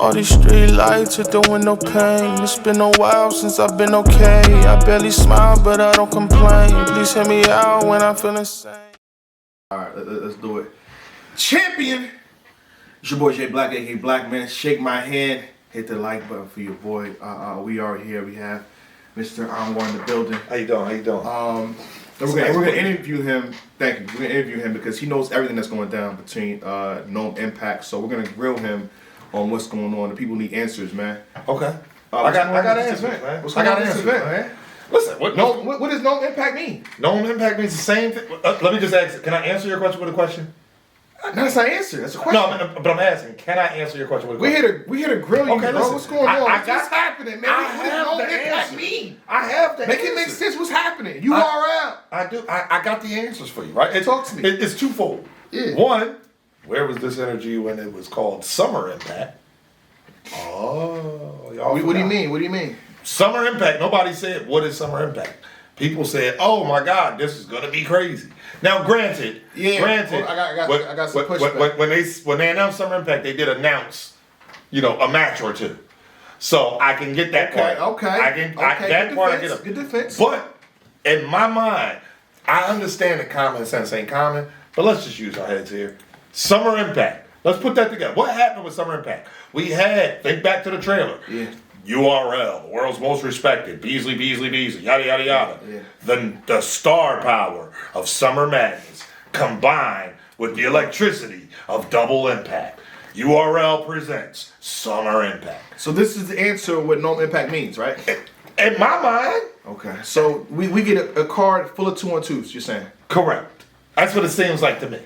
All these street lights hit the window pane. It's been a while since I've been okay. I barely smile, but I don't complain. Please hear me out when I'm feeling sane. Alright, let's do it. Champion! It's your boy Jay Black, aka Black Man. Shake my hand. Hit the like button for your boy. We are here. We have Mr. Anwar in the building. How you doing? We're gonna interview him. Thank you. We're gonna interview him because he knows everything that's going down between Gnome Impact. So we're gonna grill him on what's going on. The people need answers, man. Okay. I got answers, man. I got answers, man. Listen, what does Gnome Impact mean? Gnome Impact means the same thing. Let me just ask. Can I answer your question with a question? That's not an answer. That's a question. No, but I'm asking. Can I answer your question with a question? We're here to grill you, okay, bro. listen, what's going on? What's happening, man? What does Gnome Impact mean? I have the Make it make sense. What's happening? URL. I do. I got the answers for you, right? Talk to me. It's twofold. Yeah. One, where was this energy when it was called Summer Impact? Oh, y'all. What do you mean? What do you mean? Summer Impact. Nobody said what is Summer Impact. People said, "Oh my God, this is gonna be crazy." Now, granted, well, I got some pushback. When they announced Summer Impact, they did announce, a match or two. So I can get that part. Okay. That part I get up. Good defense. But in my mind, I understand that common sense ain't common, but let's just use our heads here. Summer Impact. Let's put that together. What happened with Summer Impact? Think back to the trailer. Yeah. URL, the world's most respected, Beasley, yada, yada, yada. Yeah. The star power of Summer Madness combined with the electricity of Double Impact. URL presents Summer Impact. So this is the answer what Gnome Impact means, right? In my mind. Okay. So we get a card full of 2-on-2s, you're saying? Correct. That's what it seems like to me.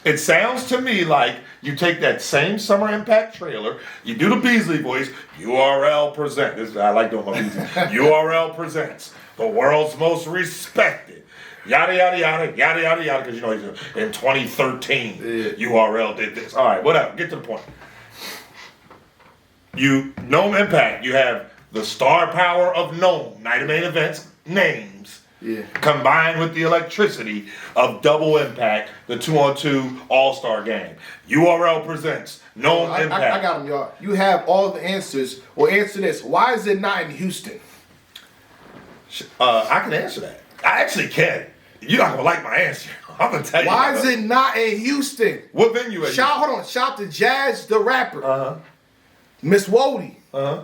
It sounds to me like you take that same Summer Impact trailer, you do the Beasley voice, URL presents. I like doing my Beasley. URL presents the world's most respected. Yada, yada, yada, yada, yada, yada, because he's in 2013, URL did this. All right, whatever, get to the point. Gnome Impact, you have the star power of Gnome, Night of Main Events, names. Yeah. Combined with the electricity of Double Impact, the 2-on-2 All-Star game. URL presents Gnome Impact. I got them, y'all. You have all the answers. Well, answer this. Why is it not in Houston? I can answer that. I actually can. You're not going to like my answer. I'm going to tell you. Why is it not in Houston? What venue is it? Hold on. Shout to Jazz the rapper. Miss Wody.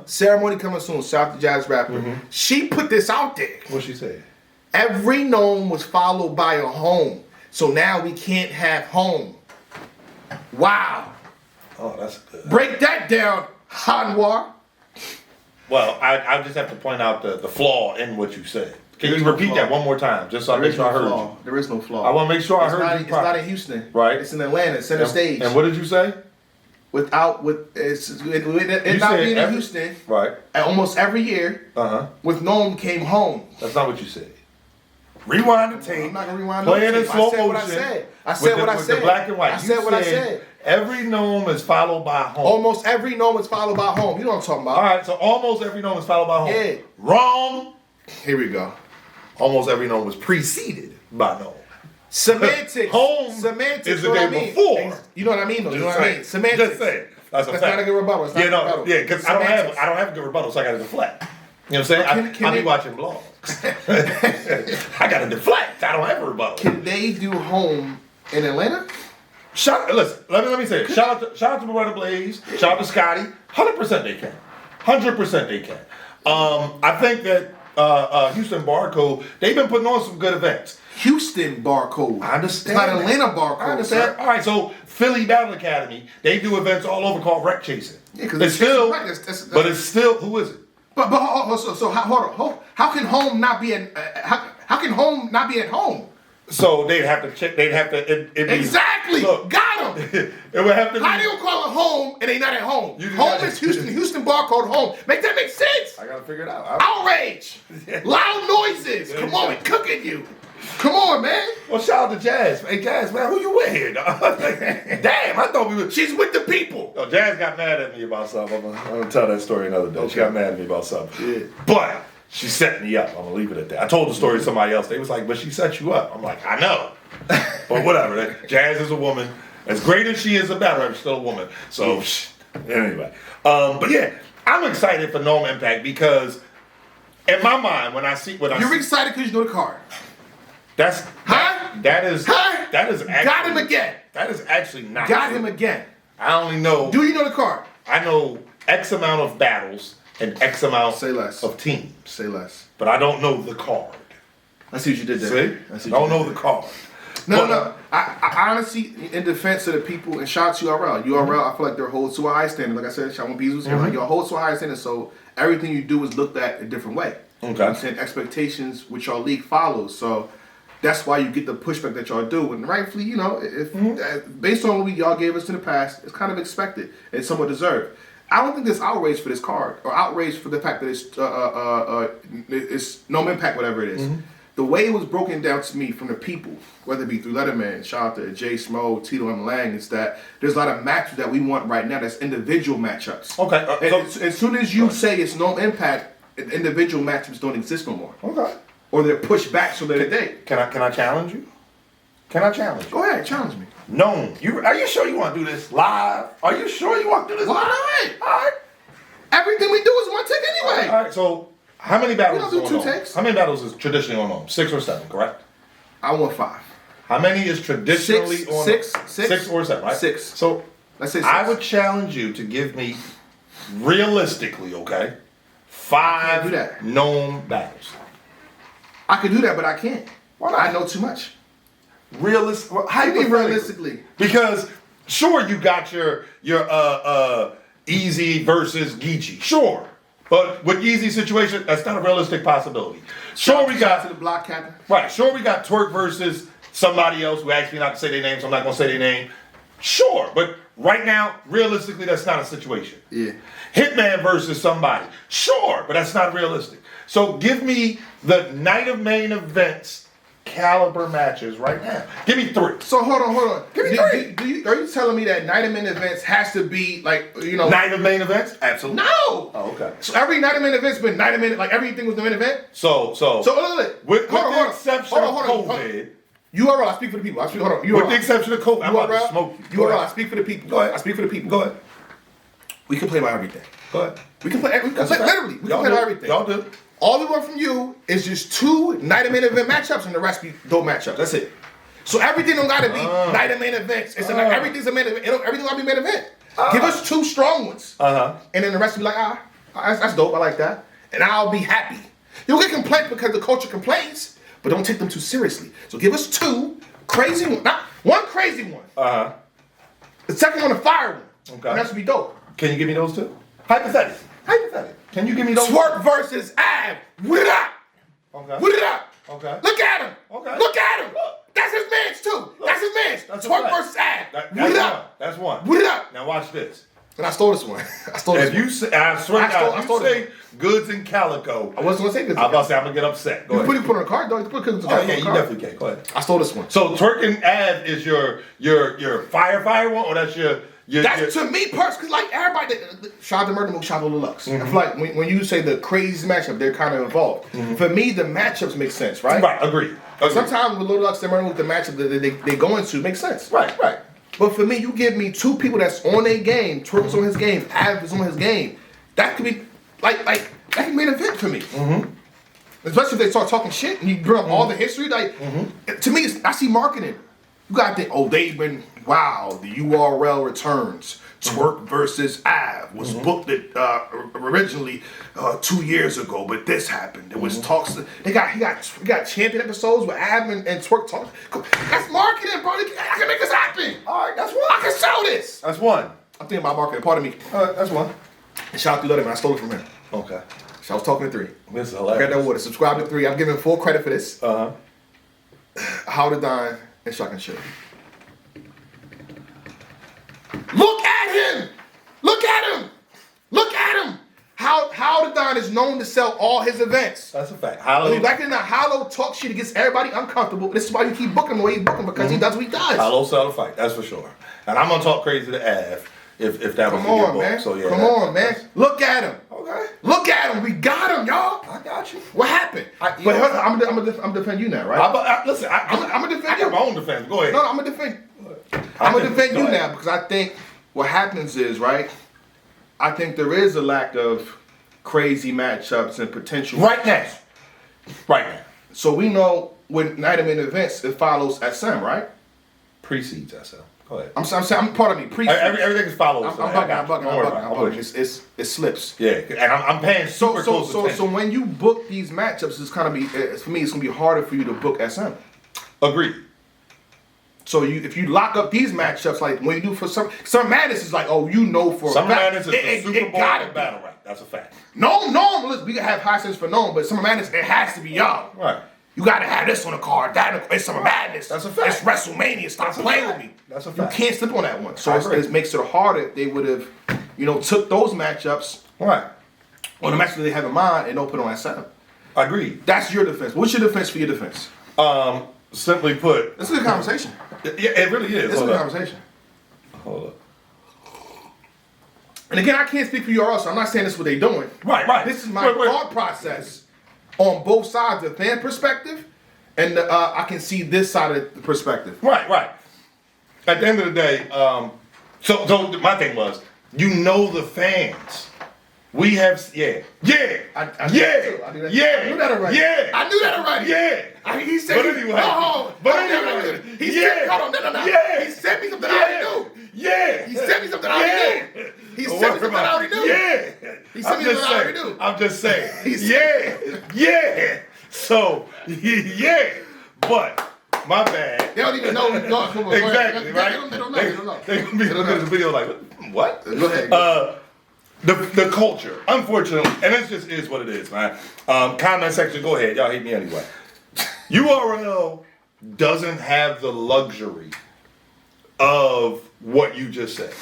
Ceremony coming soon. Shout to Jazz rapper. She put this out there. What she said? Every gnome was followed by a home. So now we can't have home. Wow. Oh, that's good. Break that down, Anwar. Well, I just have to point out the flaw in what you said. Can you repeat that one more time, just so I make sure I heard you? There is no flaw. I want to make sure I heard you. It's not in Houston. Right. It's in Atlanta, center stage. And what did you say? It not being in Houston. Right. Almost every year, with Gnome came home. That's not what you said. Rewind the tape. I'm not gonna rewind the tape. Play it in tape. slow I said what I motion. said. I said what I said. With the black and white. I said what I said. Every gnome is followed by home. Almost every gnome is followed by home. You know what I'm talking about. All right, so almost every gnome is followed by home. Yeah. Wrong. Here we go. Almost every gnome was preceded by gnome. Semantics. Home Semantics is the day before. You know what I mean, though. You know what I mean? Semantics. Just saying. That's not a good rebuttal. It's not a rebuttal. Yeah, because I don't have a good rebuttal, so I got to deflect. You know what I'm saying? I be watching blogs. I got to deflect. I don't have a rebuttal. Can they do home in Atlanta? Listen, let me say it. Shout out to Beretta Blaze. Shout out to Scotty. 100% they can. 100% they can. I think that Houston Barcode, they've been putting on some good events. Houston Barcode. I understand. It's not Atlanta Barcode. I understand. All right, so Philly Battle Academy, they do events all over called Wreck Chasing. Yeah, because it's still, but it's still, who is it? But hold on. How can home not be how can home not be at home? So they'd have to check. They'd have to. Exactly. Look, got him. It would have to. How do you call it home and they not at home? Home is Houston. Houston Barcode home. Make that make sense? I gotta figure it out. Outrage. Loud noises. Come on, we cooking you. Come on, man. Well, shout out to Jazz. Hey, Jazz, man, who you with here, dog? Damn, I thought we were. She's with the people. Oh, Jazz got mad at me about something. I'm gonna tell that story another day. Okay. She got mad at me about something. Yeah. But she set me up. I'm gonna leave it at that. I told the story to somebody else. They was like, but she set you up. I'm like, I know. But whatever. Jazz is a woman. As great as she is a battle, she's still a woman. So Anyway, but yeah, I'm excited for No Impact because in my mind, when I You're excited because you know the card. that is actually, Got him again. That is actually not. Got him again. I only know. Do you know the card? I know X amount of battles and X amount Say less. of teams, Say less. but I don't know the card. I see what you did there. See, I don't know the card. No. I honestly, in defense of the people, and shout out to URL. URL, I feel like they're held to a high standard. Like I said, Shawn Bees was here. Like, y'all hold to a high standard, so everything you do is looked at a different way. Okay. I'm saying expectations which our league follows. So that's why you get the pushback that y'all do. And rightfully, you know, if based on what y'all gave us in the past, it's kind of expected and somewhat deserved. I don't think there's outrage for this card or outrage for the fact that it's no impact, whatever it is. The way it was broken down to me from the people, whether it be through Letterman, shout out to Jay Smo, Tito, and Lang, is that there's a lot of matches that we want right now that's individual matchups. Okay. And as soon as you say it's no impact, individual matchups don't exist no more. Okay. Or they're pushed back so that they. Can I challenge you? Can I challenge you? Go ahead, challenge me. No. Are you sure you want to do this live? Are you sure you want to do this live? Why All right. Everything we do is one take anyway. All right. So how many battles? We don't do is two on? takes. How many battles is traditionally on? 6 or 7, correct? I want 5. How many is traditionally Six, on? six, 6 or 7, right? 6. So Let's say 6. I would challenge you to give me, realistically, okay, can't do 5 that. known battles. I could do that, but I can't. Why not? I know too much. Realistic? How do you mean realistically? Because sure, you got your Easy versus Geechee, sure, but with Easy situation, that's not a realistic possibility. Sure, we Shout out got to the block captain. right. Sure, we got Twerk versus somebody else who asked me not to say their name, so I'm not gonna say their name. Sure, but right now, realistically, that's not a situation. Yeah. Hitman versus somebody, sure, but that's not realistic. So give me the night of main events caliber matches right now. Give me 3. So hold on. Give me 3. Are you telling me that night of main events has to be like, you know? Night of main events? Absolutely. No. Oh, okay. So every night of main event's been night of main, like everything was the main event. So look. with the exception of COVID, URL, I speak for the people. with the exception of COVID, I'm about to smoke you. Go URL, ahead. I speak for the people. Go ahead. I speak for the people. Go ahead. We can play about everything. Go ahead. We can play That's a fact. literally. We can Y'all play do. about everything. Y'all do. All we want from you is just 2 night of main event matchups and the rest be dope matchups. That's it. So everything don't gotta be night of main events. Everything's a main event. Everything gotta be main event. Give us 2 strong ones. And then the rest will be like, that's dope. I like that. And I'll be happy. You'll get complaints because the culture complains, but don't take them too seriously. So give us 2 crazy ones. Not one crazy one. The second one, a fire one. Okay. And that should be dope. Can you give me those 2? Hypothetically. Can you give me those? Twerk versus Ab. What it up? Okay. What it up? Okay. Look at him. Okay. Look at him. Look. That's his man's too. That's his man's. That's a Twerk fact. versus Ab. That's What it one. up? That's one. What it up? Now watch this. And I stole this one. If you say, I swear to God, I if stole you say goods and calico, I wasn't gonna say this. I'm about to say I'm gonna get upset. Go You ahead. put it on a card, though. You put it on Oh a yeah, you card. definitely can. Go ahead. I stole this one. So Twerk and Ad is your fire one, or that's your That's to me personally, because like everybody, shout out to Murder Mook, shout out to Lux. I feel like when you say the crazy matchup, they're kind of involved. For me, the matchups make sense, right? right. Agreed. Sometimes with Lil Lux and Murder Mook, the matchup that they go into makes sense. Right. But for me, you give me 2 people that's on their game, Twerk is on his game, Av is on his game. That could be like that can be an event for me. Especially if they start talking shit and you bring up all the history. Like to me, I see marketing. You gotta think, they've been the URL returns. Twerk versus Av was booked originally 2 years ago, but this happened. There was talks. He got champion episodes with Av and Twerk talk. That's marketing, bro. I can make this happen. All right, that's one. I can sell this. That's one. I'm thinking about marketing. Pardon me. That's one. And shout out to Letterman. I stole it from him. Okay. So I was talking to 3. This is I hilarious. got that water. Subscribe to 3. I'm giving full credit for this. How to Dine and Shock and Chill. Look at him! Look at him! Look at him! How the Don is known to sell all his events. That's a fact. Back in the Hollow talk shit, it gets everybody uncomfortable. This is why you keep booking him the way you book him, because he does what he does. Hollow sell the fight, that's for sure. And I'm gonna talk crazy to Av if that was Come on, book. man. So yeah. Come on, man. Look at him. Okay. Look at him. We got him, y'all. I got you. What happened? I'm gonna defend you now, right? Listen, I'm gonna defend I you. got my own defense. Go ahead. No, I'm gonna defend you now because I think what happens is, right, I think there is a lack of crazy matchups and potential. Right now. Right now. So we know with Night of Main Events, it follows SM, right? Precedes SM. Go ahead. I'm saying, I'm part of me. Everything is follows. I'm bugging. It slips. Yeah, and I'm paying super close attention. So when you book these matchups, it's kind of be for me. It's gonna be harder for you to book SM. Agreed. So if you lock up these matchups, like when you do for some Madness is like, oh, you know for Summer a fact, Madness is the Super Bowl of battle rap. That's a fact. No, listen, we can have high sense for known, but Summer Madness it has to be y'all. Right. You gotta have this on the card. It's Summer Madness. That's a fact. It's WrestleMania. Stop playing with me. That's a fact. You can't slip on that one. So it makes it harder if they would have, took those matchups. Right. Or the matchups that they have in mind and don't put on SM. Agreed. That's your defense. What's your defense for your defense? Simply put. This is a conversation. Yeah, it really is. This is a conversation. Hold up. And again, I can't speak for URL, so I'm not saying this is what they're doing. Right. This is my thought process on both sides, the fan perspective, and I can see this side of the perspective. Right. At the end of the day, so my thing was, the fans. We have, I knew that already. He said, but anyway, he said, hold on, no. Yeah. He sent me something I already knew. Yeah. He sent me something I already knew. He sent me something I already knew. Yeah. He sent me something I already knew. I'm just saying. Yeah. So, yeah. But, my bad. They don't even know we're talking about. Exactly, right? They don't know. They're going to be looking at the video like, what? Go ahead. The culture, unfortunately, and it just is what it is, man. Comment section, go ahead. Y'all hate me anyway. URL doesn't have the luxury of what you just said,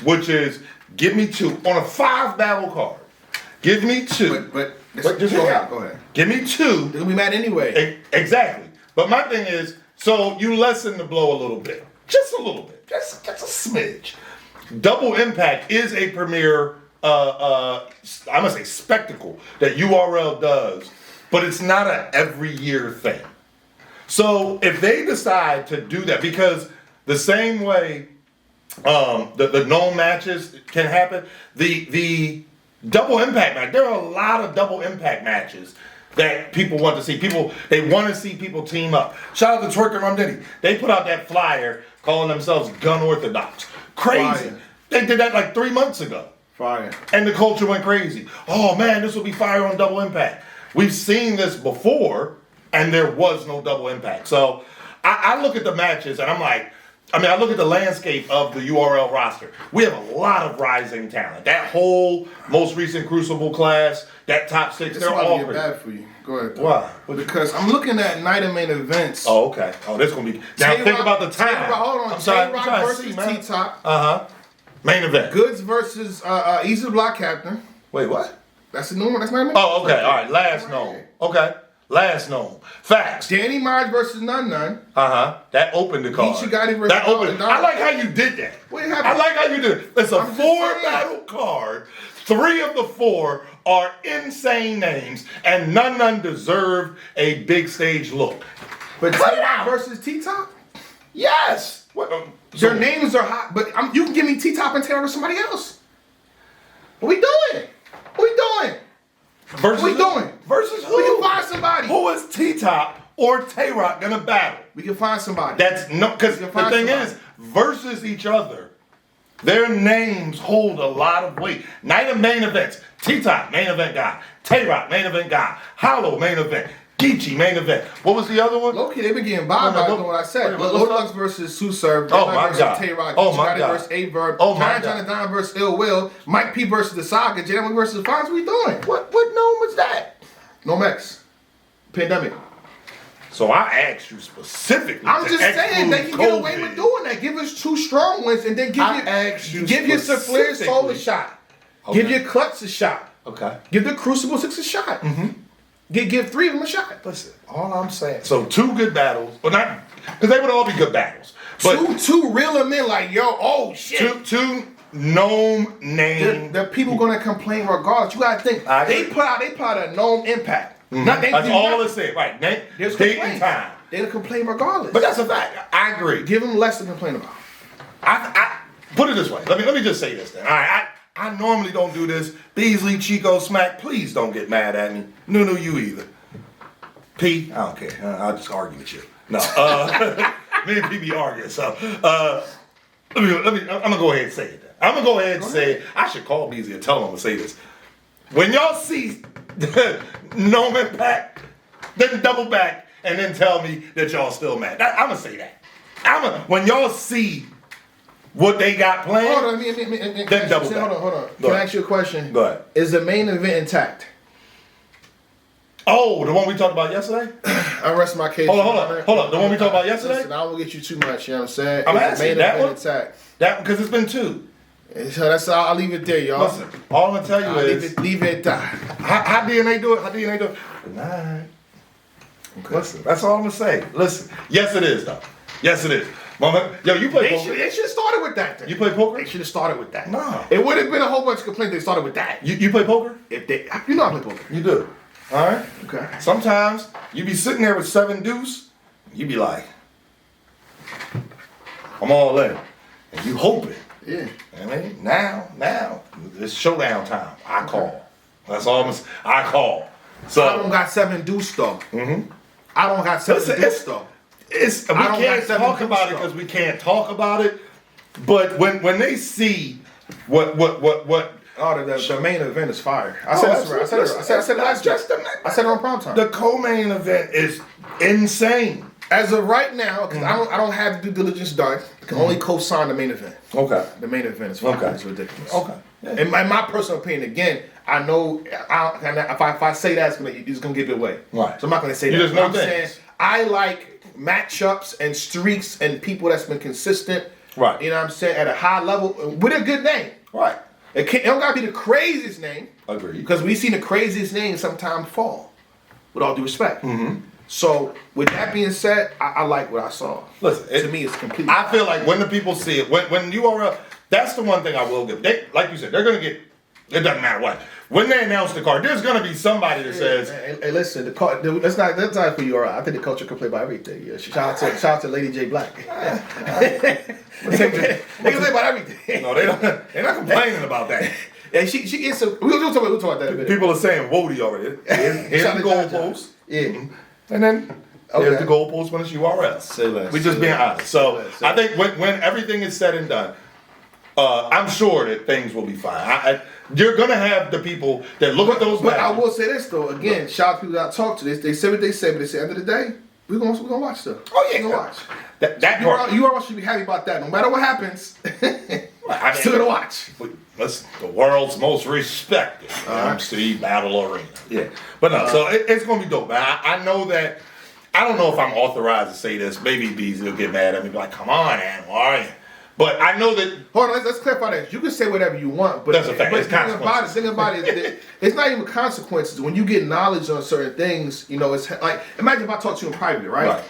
which is give me 2 on a 5 battle card. Give me 2. But just go ahead. Give me 2. They're gonna be mad anyway. Exactly. But my thing is, so you lessen the blow a little bit, just a little bit, just a smidge. Double Impact is a premier, I must say, spectacle that URL does, but it's not an every year thing. So if they decide to do that, because the same way the known matches can happen, the Double Impact match, there are a lot of Double Impact matches that people want to see. They want to see people team up. Shout out to Twerk and Rum Diddy. They put out that flyer calling themselves Gun Orthodox. Crazy. Fire. They did that like 3 months ago. Fire. And the culture went crazy. Oh man, this will be fire on Double Impact. We've seen this before, and there was no Double Impact. So I look at the matches, and I'm like, I look at the landscape of the URL roster. We have a lot of rising talent. That whole most recent Crucible class, that top 6, they're all get great. bad for you. Go ahead. Why? Because I'm looking at Night of Main Events. Oh, okay. Oh, this is going to be... Now, think about the time. Hold on. Tay-Rock versus T-Top. Uh-huh. Main event. Goods versus Easy Block Captain. Wait, what? That's the new one. That's Night of Main. Oh, okay. All right. Last known. Okay. Last known. Facts. Danny Myers versus None. Uh-huh. That opened the card. Ichigati versus that opened. I like how you did that. What happened? I like how you did it. It's a 4-battle card. 3 of the 4 are insane names, and none deserve a big stage look. But Tay-Rock versus T-Top? Yes. Their names are hot, but you can give me T-Top and Tay-Rock or somebody else. What we doing? Versus what we doing? Versus who? We can find somebody. Who is T-Top or Tay-Rock gonna battle? We can find somebody. That's no, because the thing is, versus each other, their names hold a lot of weight. Night of Main Events, T-Top, main event guy. Tay-Rock, main event guy. Hollow, main event. Geechee, main event. What was the other one? Low-key, they've been getting by doing what I said. Lux versus Susurb. Oh, my God. Tay-Rock. Oh, my God. versus A-Verb. Oh, my God. Jonathan versus Ill Will. Mike P versus the Saga. J.W. versus Fonz. What we doing? What known was that? Nomex. Pandemic. So I asked you specifically. I'm just saying they can get away with doing that. Give us 2 strong ones and then give your Flair Soul a shot. Okay. Give your Clutch a shot. Okay. Give the Crucible 6 a shot. Mm-hmm. Give 3 of them a shot. Listen, all I'm saying. So 2 good battles, well not because they would all be good battles. But two real men like oh shit. Two known name. The people gonna complain regardless. You gotta think they put out a known impact. Mm-hmm. That's all it's saying, right? There's date and time. They'll complain regardless. But that's a fact. I agree. Give them less to complain about. I put it this way. Let me just say this then. All right. I normally don't do this. Beasley, Chico, Smack, please don't get mad at me. Nunu, you either. P, I don't care. I'll just argue with you. No, me and P be arguing. So I'm gonna go ahead and say it. I'm gonna go ahead and say it. I should call Beasley and tell him to say this. When y'all see no impact, then double back and then tell me that y'all still mad. I'm gonna say that. When y'all see what they got planned, Hold on, then double back. Hold on. Can I ask you a question? Go ahead. Is the main event intact? Oh, the one we talked about yesterday? I rest my case. Hold on. The one we talked about yesterday? Listen, I won't get you too much, you know what I'm saying? I'm Is asking, the main that event one? intact? That because it's been 2. So that's all. I'll leave it there, y'all. Listen, all I'm gonna tell you is leave it die. how DNA do it? How DNA do it? Good night. Okay. Listen, that's all I'm gonna say. Listen, yes it is though. Yes it is. Mama, yo, you play poker? They should have started with that. Then. You play poker? They should have started with that. No. It would have been a whole bunch of complaints. They started with that. You play poker? If they, you know I play poker. You do. All right. Okay. Sometimes you be sitting there with 7 deuce, you be like, I'm all in, and you hoping. Yeah. I mean, now it's showdown time. I call. That's all I call. So I don't got 7 deuce though. Mm-hmm. I don't got 7 deuce though. We can't talk about it because we can't talk about it. But when they see what Oh, the main event is fire. I said it last year. I said it on prime time. The co-main event is insane. As of right now, because I don't have due diligence done, I can only co-sign the main event. Okay. The main event is fire. Okay. It's ridiculous. Okay. Yeah. In my personal opinion, again, I know if I say that, it's gonna give it away. Right. So I'm not gonna say You that. just know I'm saying things. I like matchups and streaks and people that's been consistent. Right. You know what I'm saying, at a high level with a good name. Right. It don't gotta be the craziest name. Agreed. Because we seen the craziest names sometimes fall. With all due respect. Mm-hmm. So with that being said, I like what I saw. Listen, to me, it's complete. I feel like when the people see it, when URL, that's the one thing I will give. They, like you said, they're gonna get. It doesn't matter what. When they announce the card, there's gonna be somebody that says, "Hey, listen, the card. That's not for you. All right. I think the culture can play by everything. Yeah. Shout out to Lady J Black. They can play about everything. no, they're not complaining about that. Yeah, she gets some. We'll talk about that in a minute. People are saying Wody already. Here's Shout the out to goalpost. Yeah. And then here's the goalpost when it's URL. Say less. We just being honest. So less. I think when everything is said and done, I'm sure that things will be fine. You're gonna have the people that look at those. But I matches. will say this though. Again, shout out to people that I talk to. They say what they say, but they say at the end of the day, we're gonna watch stuff. Oh yeah, we're gonna watch. That part. You all should be happy about that. No matter what happens, I'm still gonna watch. That's the world's most respected MC Battle Arena. Yeah, but no, so it's gonna be dope. I know that. I don't know if I'm authorized to say this. Maybe Beasley will get mad at me, be like, "Come on, Animal, all right." But I know that. Hold on, let's clarify that. You can say whatever you want, but That's a fact. But It's consequences. the thing about it is that it's not even consequences. When you get knowledge on certain things, you know, it's like imagine if I talk to you in private, right?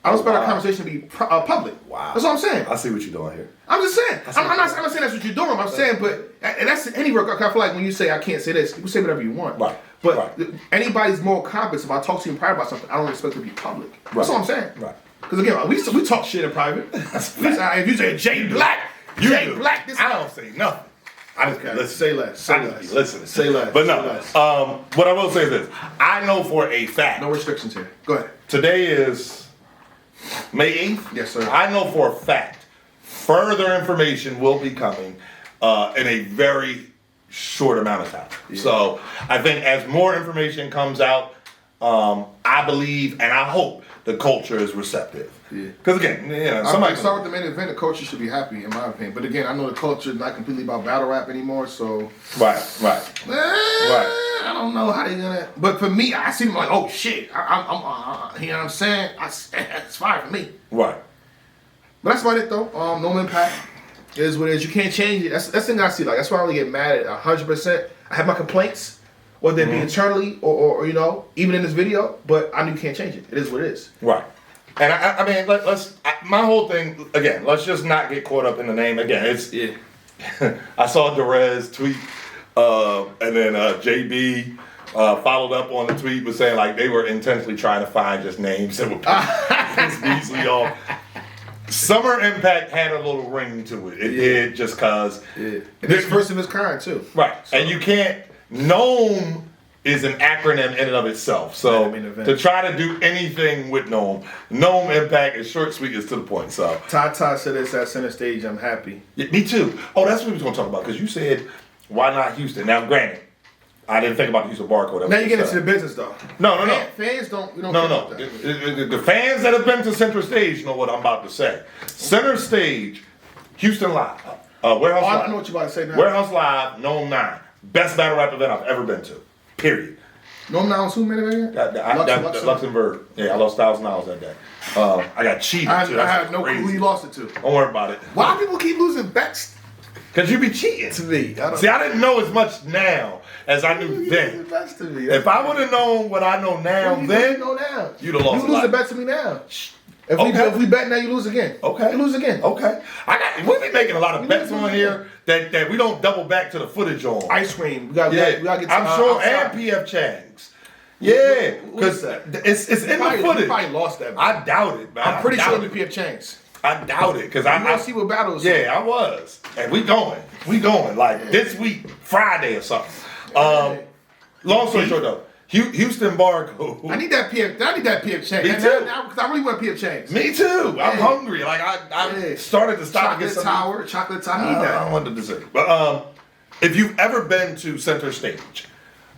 I don't expect our conversation to be public. Wow. That's what I'm saying. I see what you're doing here. I'm just saying. I'm not saying that's what you're doing. I'm saying, but and that's any work. I feel like when you say I can't say this, you can say whatever you want. Right. But anybody's moral compass, if I talk to you in private about something, I don't expect it to be public. That's what I'm saying. Right. Because again, we talk shit in private. If you say Jay Black, Black, this I don't say nothing. I just listen. Say less. I just be listening. Say less. But Say no. less. What I will say is this: I know for a fact. No restrictions here. Go ahead. Today is May 8th. Yes, sir. I know for a fact further information will be coming in a very short amount of time. Yeah. So I think as more information comes out, I believe and I hope the culture is receptive. Yeah. Because again, Somebody start with the main event. The culture should be happy, in my opinion. But again, I know the culture is not completely about battle rap anymore. So right. I don't know how they're gonna. But for me, I see them like, oh shit, I'm you know what I'm saying? It's fire for me. Right. But that's about it though. No impact. It is what it is. You can't change it. That's the thing I see. Like that's why I only get mad at 100%. I have my complaints, whether it be internally or you know, even in this video. But I know you can't change it. It is what it is. Right. And I mean, my whole thing again. Let's just not get caught up in the name. Again, it's. Yeah. I saw Derez tweet, and then JB followed up on the tweet was saying like they were intentionally trying to find just names that would piss Beasley off. Summer Impact had a little ring to it. It did, just cause. Yeah. And it's first of its kind too. Right. So. And you can't. Gnome is an acronym in and of itself. So to try to do anything with Gnome Impact is short, sweet, is to the point. So Tata said it's at center stage. I'm happy. Yeah, me too. Oh, that's what we was gonna talk about because you said why not Houston? Now, granted, I didn't think about the Houston barcode. Now you get into the business though. No. Fans don't. No. The fans that have been to Center Stage know what I'm about to say. Center Stage, Houston Live, Warehouse Live. I know what you're about to say now. Warehouse Live, Gnome 9, best battle rap event I've ever been to. Period. Gnome 9 was who minute again? Luxembourg. Yeah, I lost $1,000 that day. I got cheated too. I have no clue who you lost it to. Don't worry about it. Why do people keep losing bets? Because you be cheating. To me. I didn't know as much now as I knew then. To me. If I would have known what I know now then, you'd have lost You lose the bet to me now. If we bet now, you lose again. Okay. You lose again. Okay. We'll be making a lot of bets on here that we don't double back to the footage on. Ice cream. We gotta get I'm sure, and PF Chang's. Yeah, because it's in the footage. You probably lost that. I doubt it, man. I'm pretty sure it'll be PF Chang's. I doubt it because I see what battles. Yeah, I was, and we going like this week, Friday or something. Long story short though, Houston barcode. I need that PF Chang's. Me too. Because I really want PF Chang's. Me too. I'm hungry. Like I started to stop. Chocolate tower. I need that. I don't want the dessert. But if you've ever been to Center Stage,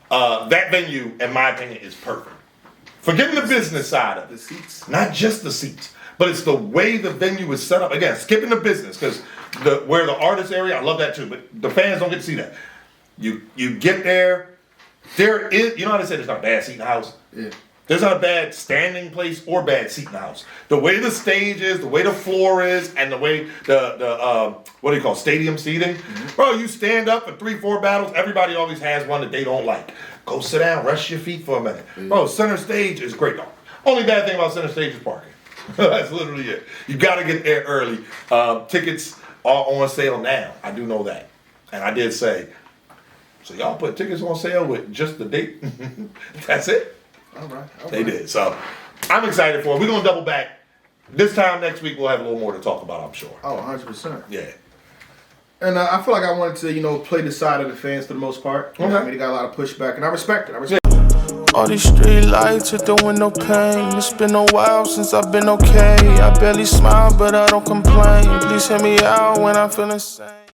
that venue, in my opinion, is perfect. Forgetting the business side of it, the seats, not just the seats. But it's the way the venue is set up. Again, skipping the business, because where the artist area, I love that too. But the fans don't get to see that. You get there is, you know how they say there's not a bad seat in the house? Yeah. There's not a bad standing place or bad seat in the house. The way the stage is, the way the floor is, and the way the what do you call stadium seating? Mm-hmm. Bro, you stand up for 3-4 battles. Everybody always has one that they don't like. Go sit down, rest your feet for a minute. Yeah. Bro, Center Stage is great. Only bad thing about Center Stage is parking. That's literally it. You got to get there early. Tickets are on sale now. I do know that. And I did say, so y'all put tickets on sale with just the date? That's it. All right. They did. So I'm excited for it. We're going to double back. This time next week, we'll have a little more to talk about, I'm sure. Oh, 100%. Yeah. And I feel like I wanted to, play the side of the fans for the most part. Okay. I mean, they got a lot of pushback, and I respect it. All these street lights hit the window pane. It's been a while since I've been okay. I barely smile, but I don't complain. Please hear me out when I'm feeling sane.